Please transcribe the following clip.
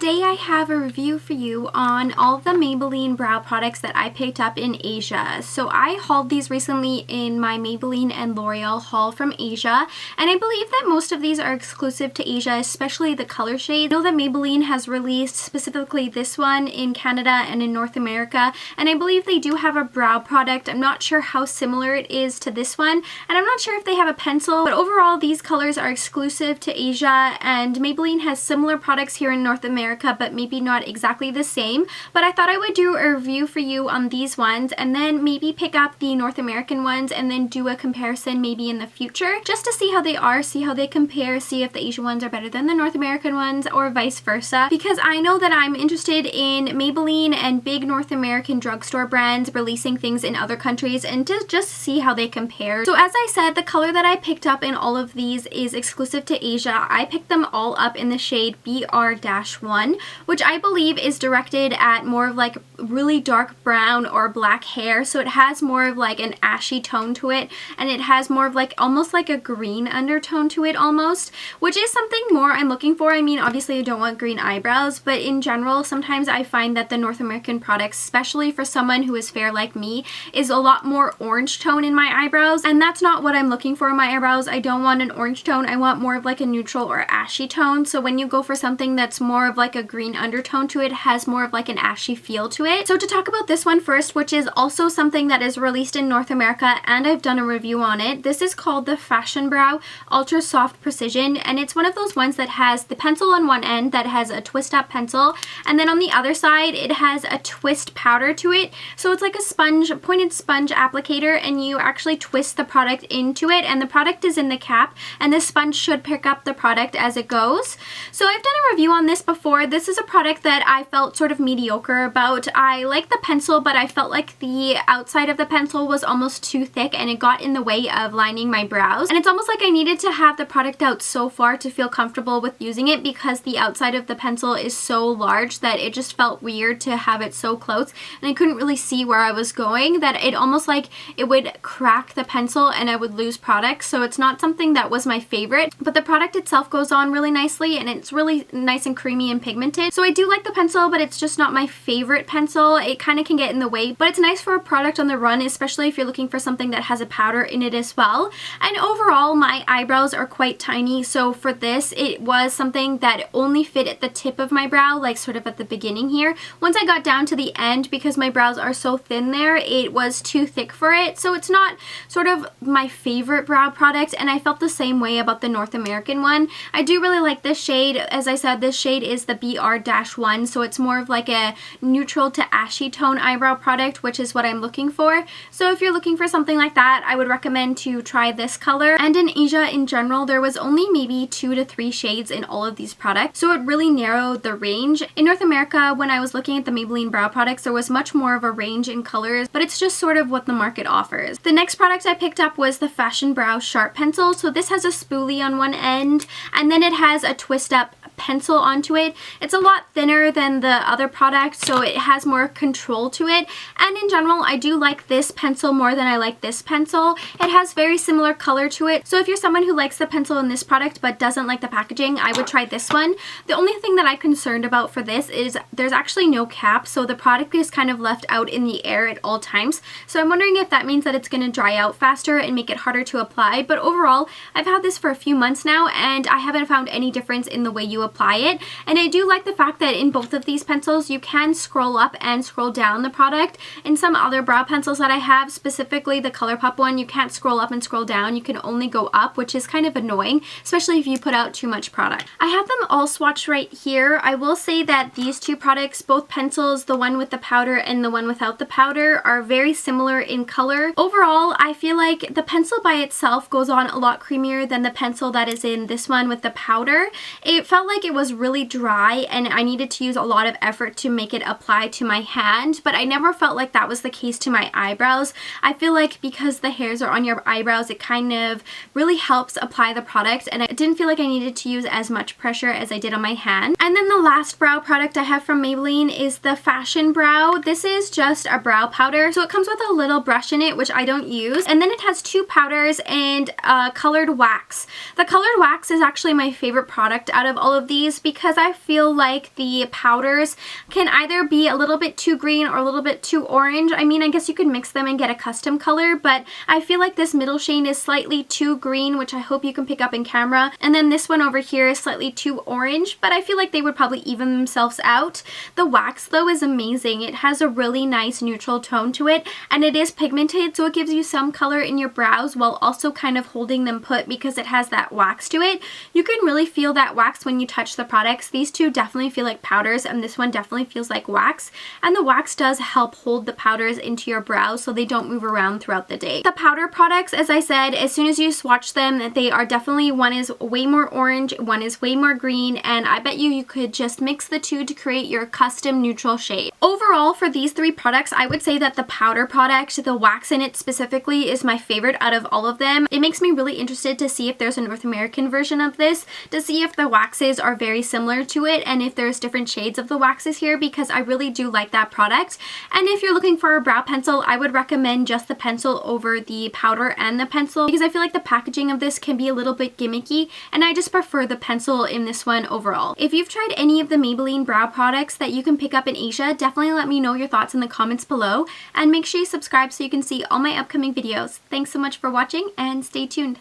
today I have a review for you on all the Maybelline brow products that I picked up in Asia. So I hauled these recently in my Maybelline and L'Oreal haul from Asia, and I believe that most of these are exclusive to Asia, especially the color shade. I know that Maybelline has released specifically this one in Canada and in North America, and I believe they do have a brow product. I'm not sure how similar it is to this one, and I'm not sure if they have a pencil, but overall these colors are exclusive to Asia, and Maybelline has similar products here in North America, but maybe not exactly the same. But I thought I would do a review for you on these ones, and then maybe pick up the North American ones and then do a comparison maybe in the future, just to see how they are, see how they compare, see if the Asian ones are better than the North American ones or vice versa, because I know that I'm interested in Maybelline and big North American drugstore brands releasing things in other countries and to just see how they compare. So as I said, the color that I picked up in all of these is exclusive to Asia. I picked them all up in the shade BR-1, which I believe is directed at more of like really dark brown or black hair, so it has more of like an ashy tone to it, and it has more of like almost like a green undertone to it almost, which is something more I'm looking for. I mean, obviously I don't want green eyebrows, but in general sometimes I find that the North American products, especially for someone who is fair like me, is a lot more orange tone in my eyebrows, and that's not what I'm looking for in my eyebrows. I don't want an orange tone. I want more of like a neutral or ashy tone. So when you go for something that's more of like a green undertone to it, has more of like an ashy feel to it. So to talk about this one first, which is also something that is released in North America and I've done a review on it, this is called the Fashion Brow Ultra Soft Precision, and it's one of those ones that has the pencil on one end that has a twist up pencil, and then on the other side it has a twist powder to it. So it's like a sponge, a pointed sponge applicator, and you actually twist the product into it, and the product is in the cap, and this sponge should pick up the product as it goes. So I've done a review on this before. This is a product that I felt sort of mediocre about. I like the pencil, but I felt like the outside of the pencil was almost too thick and it got in the way of lining my brows. And it's almost like I needed to have the product out so far to feel comfortable with using it, because the outside of the pencil is so large that it just felt weird to have it so close, and I couldn't really see where I was going, that it almost like it would crack the pencil and I would lose product. So it's not something that was my favorite, but the product itself goes on really nicely and it's really nice and creamy and pigmented. So I do like the pencil, but it's just not my favorite pencil. It kind of can get in the way, but it's nice for a product on the run, especially if you're looking for something that has a powder in it as well. And overall my eyebrows are quite tiny, so for this it was something that only fit at the tip of my brow, like sort of at the beginning here. Once I got down to the end, because my brows are so thin there, it was too thick for it. So it's not sort of my favorite brow product, and I felt the same way about the North American one. I do really like this shade. As I said, this shade is the BR-1, so it's more of like a neutral to ashy tone eyebrow product, which is what I'm looking for. So if you're looking for something like that, I would recommend to try this color. And in Asia in general, there was only maybe 2 to 3 shades in all of these products, so it really narrowed the range. In North America, when I was looking at the Maybelline brow products, there was much more of a range in colors, but it's just sort of what the market offers. The next product I picked up was the Fashion Brow Sharp Pencil. So this has a spoolie on one end, and then it has a twist up pencil onto it. It's a lot thinner than the other product, so it has more control to it, and in general I do like this pencil more than I like this pencil. It has very similar color to it, so if you're someone who likes the pencil in this product but doesn't like the packaging, I would try this one. The only thing that I'm concerned about for this is there's actually no cap, so the product is kind of left out in the air at all times, so I'm wondering if that means that it's going to dry out faster and make it harder to apply. But overall, I've had this for a few months now and I haven't found any difference in the way you apply it. And I do like the fact that in both of these pencils you can scroll up and scroll down the product. In some other brow pencils that I have, specifically the ColourPop one, you can't scroll up and scroll down, you can only go up, which is kind of annoying, especially if you put out too much product. I have them all swatched right here. I will say that these two products, both pencils, the one with the powder and the one without the powder, are very similar in color. Overall, I feel like the pencil by itself goes on a lot creamier than the pencil that is in this one with the powder. It felt like it was really dry and I needed to use a lot of effort to make it apply to my hand, but I never felt like that was the case to my eyebrows. I feel like because the hairs are on your eyebrows, it kind of really helps apply the product, and I didn't feel like I needed to use as much pressure as I did on my hand. And then the last brow product I have from Maybelline is the Fashion Brow. This is just a brow powder, so it comes with a little brush in it, which I don't use, and then it has 2 powders and colored wax. The colored wax is actually my favorite product out of all of of these because I feel like the powders can either be a little bit too green or a little bit too orange. I mean, I guess you could mix them and get a custom color, but I feel like this middle shade is slightly too green, which I hope you can pick up in camera. And then this one over here is slightly too orange, but I feel like they would probably even themselves out. The wax though is amazing. It has a really nice neutral tone to it, and it is pigmented, so it gives you some color in your brows while also kind of holding them put because it has that wax to it. You can really feel that wax when you touch the products. These two definitely feel like powders, and this one definitely feels like wax, and the wax does help hold the powders into your brows so they don't move around throughout the day. The powder products, as I said, as soon as you swatch them, they are definitely, one is way more orange, one is way more green, and I bet you could just mix the two to create your custom neutral shade. Overall, for these three products, I would say that the powder product, the wax in it specifically, is my favorite out of all of them. It makes me really interested to see if there's a North American version of this, to see if the waxes are very similar to it and if there's different shades of the waxes here, because I really do like that product. And if you're looking for a brow pencil, I would recommend just the pencil over the powder and the pencil, because I feel like the packaging of this can be a little bit gimmicky, and I just prefer the pencil in this one overall. If you've tried any of the Maybelline brow products that you can pick up in Asia, definitely let me know your thoughts in the comments below, and make sure you subscribe so you can see all my upcoming videos. Thanks so much for watching, and stay tuned.